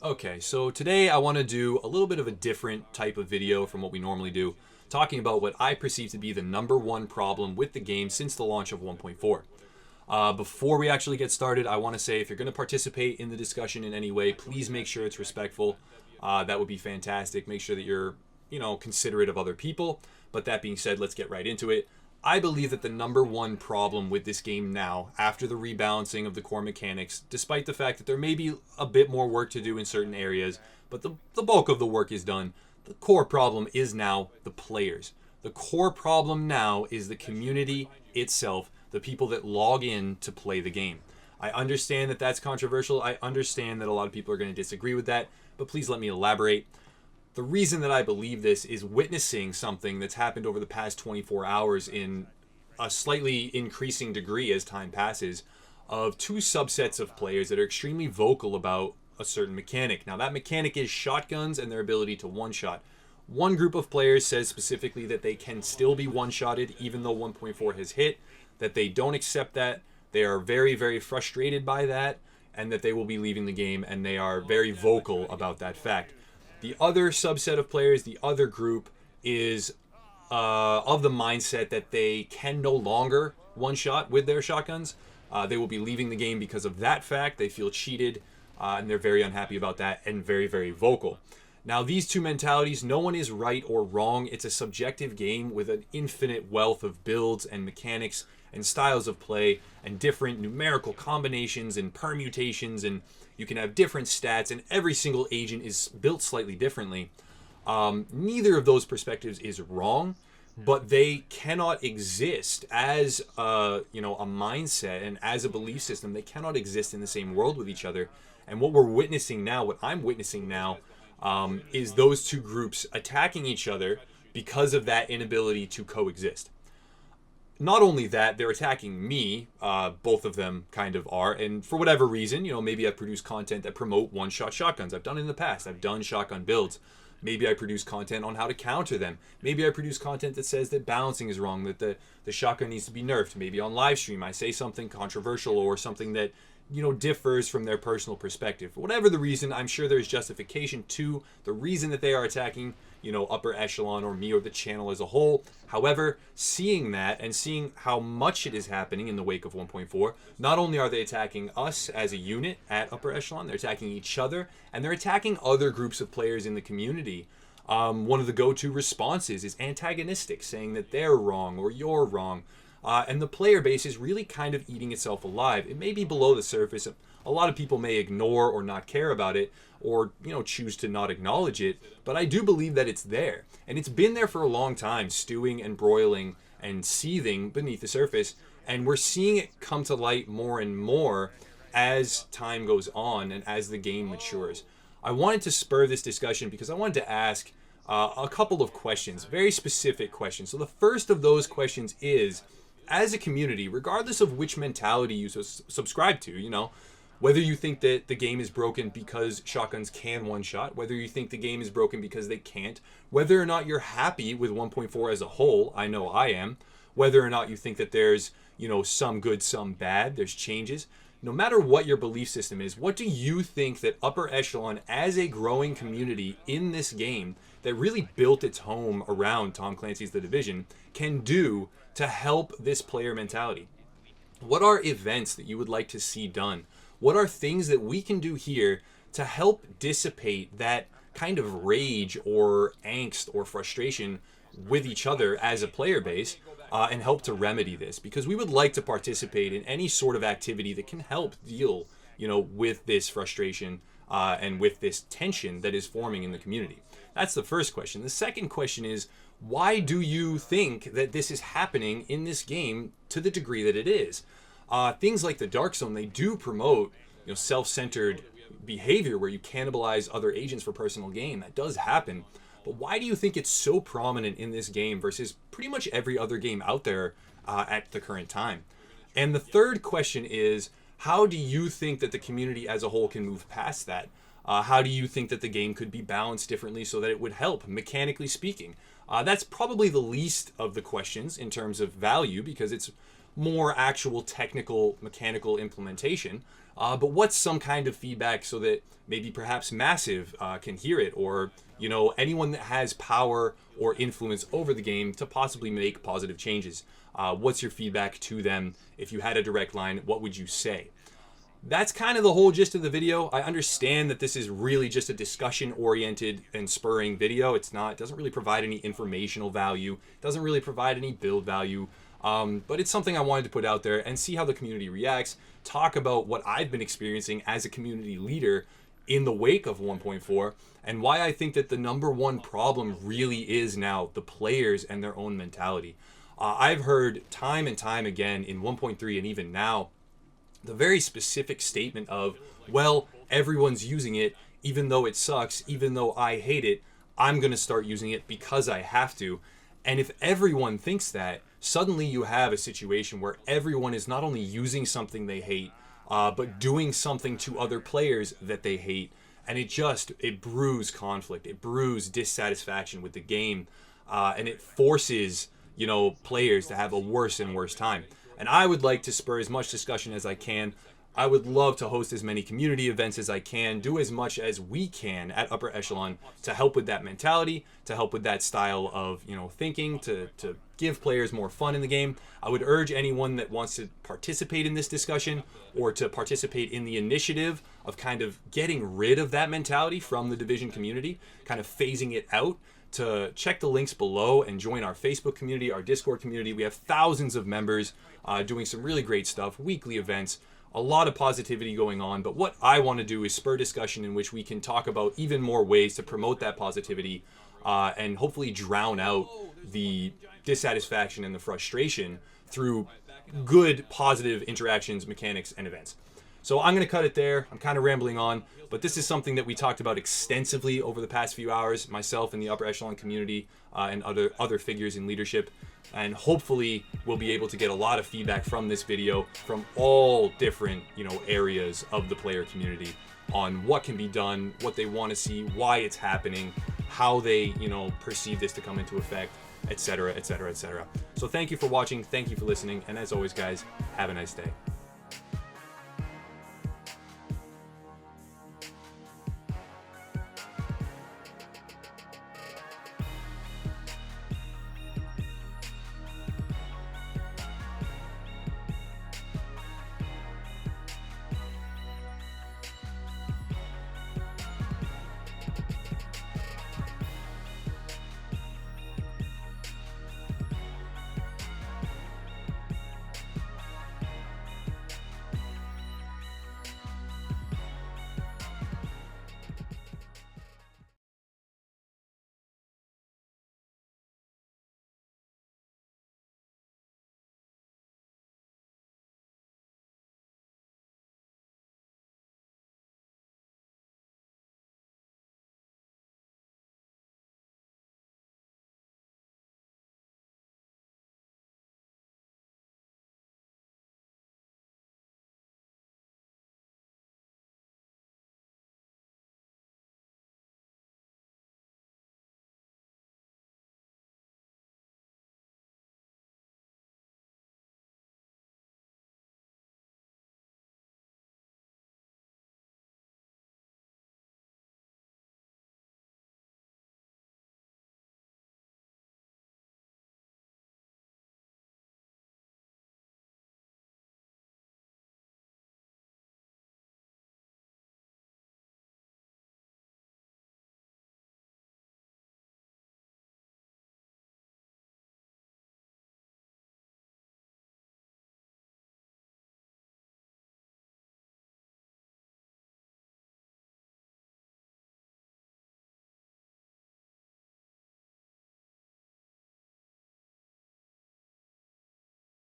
Okay, so today I want to do a little bit of a different type of video from what we normally do, talking about what I perceive to be the number one problem with the game since the launch of 1.4. Before we actually get started, I want to say if you're going to participate in the discussion in any way, please make sure it's respectful. That would be fantastic. Make sure that you're, considerate of other people. But that being said, let's get right into it. I believe that the number one problem with this game now, after the rebalancing of the core mechanics, despite the fact that there may be a bit more work to do in certain areas, but the bulk of the work is done, the core problem is now the players. The core problem now is the community itself, the people that log in to play the game. I understand that that's controversial. I understand that a lot of people are going to disagree with that, but please let me elaborate. The reason that I believe this is witnessing something that's happened over the past 24 hours in a slightly increasing degree as time passes of two subsets of players that are extremely vocal about a certain mechanic. Now, that mechanic is shotguns and their ability to one-shot. One group of players says specifically that they can still be one-shotted even though 1.4 has hit, that they don't accept that, they are very, very frustrated by that, and that they will be leaving the game, and they are very vocal about that fact. The other subset of players, the other group, is of the mindset that they can no longer one-shot with their shotguns. They will be leaving the game because of that fact. They feel cheated, and they're very unhappy about that and very, very vocal. Now, these two mentalities, no one is right or wrong. It's a subjective game with an infinite wealth of builds and mechanics and styles of play and different numerical combinations and permutations, and you can have different stats, and every single agent is built slightly differently. Neither of those perspectives is wrong, but they cannot exist as a mindset and as a belief system. They cannot exist in the same world with each other. And what we're witnessing now, what I'm witnessing now, is those two groups attacking each other because of that inability to coexist. Not only that, they're attacking me. Both of them kind of are. And for whatever reason, maybe I produce content that promote one-shot shotguns. I've done it in the past. I've done shotgun builds. Maybe I produce content on how to counter them. Maybe I produce content that says that balancing is wrong, that the shotgun needs to be nerfed. Maybe on live stream I say something controversial or something that differs from their personal perspective. For whatever the reason, I'm sure there's justification to the reason that they are attacking, upper echelon or me or the channel as a whole. However, seeing that and seeing how much it is happening in the wake of 1.4, not only are they attacking us as a unit at upper echelon, they're attacking each other, and they're attacking other groups of players in the community. One of the go-to responses is antagonistic, saying that they're wrong or you're wrong. And the player base is really kind of eating itself alive. It may be below the surface. A lot of people may ignore or not care about it or, choose to not acknowledge it. But I do believe that it's there. And it's been there for a long time, stewing and broiling and seething beneath the surface. And we're seeing it come to light more and more as time goes on and as the game matures. I wanted to spur this discussion because I wanted to ask a couple of questions, very specific questions. So the first of those questions is, as a community, regardless of which mentality you subscribe to, whether you think that the game is broken because shotguns can one-shot, whether you think the game is broken because they can't, whether or not you're happy with 1.4 as a whole, I know I am, whether or not you think that there's, some good, some bad, there's changes. No matter what your belief system is, what do you think that Upper Echelon, as a growing community in this game that really built its home around Tom Clancy's The Division, can do to help this player mentality? What are events that you would like to see done? What are things that we can do here to help dissipate that kind of rage or angst or frustration with each other as a player base, and help to remedy this? Because we would like to participate in any sort of activity that can help deal, with this frustration and with this tension that is forming in the community. That's the first question. The second question is, why do you think that this is happening in this game to the degree that it is? Things like the Dark Zone, they do promote, self-centered behavior where you cannibalize other agents for personal gain. That does happen. But why do you think it's so prominent in this game versus pretty much every other game out there at the current time? And the third question is, how do you think that the community as a whole can move past that? How do you think that the game could be balanced differently so that it would help, mechanically speaking? That's probably the least of the questions in terms of value because it's more actual technical mechanical implementation. But what's some kind of feedback so that maybe perhaps Massive can hear it, or anyone that has power or influence over the game to possibly make positive changes? What's your feedback to them? If you had a direct line, what would you say? That's kind of the whole gist of the video. I understand that this is really just a discussion-oriented and spurring video. It doesn't really provide any informational value, doesn't really provide any build value, but it's something I wanted to put out there and see how the community reacts, talk about what I've been experiencing as a community leader in the wake of 1.4, and why I think that the number one problem really is now the players and their own mentality. I've heard time and time again in 1.3 and even now, the very specific statement of, well, everyone's using it, even though it sucks, even though I hate it, I'm going to start using it because I have to. And if everyone thinks that, suddenly you have a situation where everyone is not only using something they hate, but doing something to other players that they hate. And it brews conflict, it brews dissatisfaction with the game, and it forces, players to have a worse and worse time. And I would like to spur as much discussion as I can. I would love to host as many community events as I can, do as much as we can at Upper Echelon to help with that mentality, to help with that style of, thinking, to give players more fun in the game. I would urge anyone that wants to participate in this discussion or to participate in the initiative of kind of getting rid of that mentality from the Division community, kind of phasing it out, to check the links below and join our Facebook community, our Discord community. We have thousands of members doing some really great stuff, weekly events, a lot of positivity going on. But what I want to do is spur discussion in which we can talk about even more ways to promote that positivity and hopefully drown out the dissatisfaction and the frustration through good, positive interactions, mechanics, and events. So I'm going to cut it there. I'm kind of rambling on, but this is something that we talked about extensively over the past few hours, myself and the Upper Echelon community and other figures in leadership. And hopefully we'll be able to get a lot of feedback from this video from all different, areas of the player community on what can be done, what they want to see, why it's happening, how they, perceive this to come into effect, etc., etc., etc. So thank you for watching. Thank you for listening. And as always, guys, have a nice day.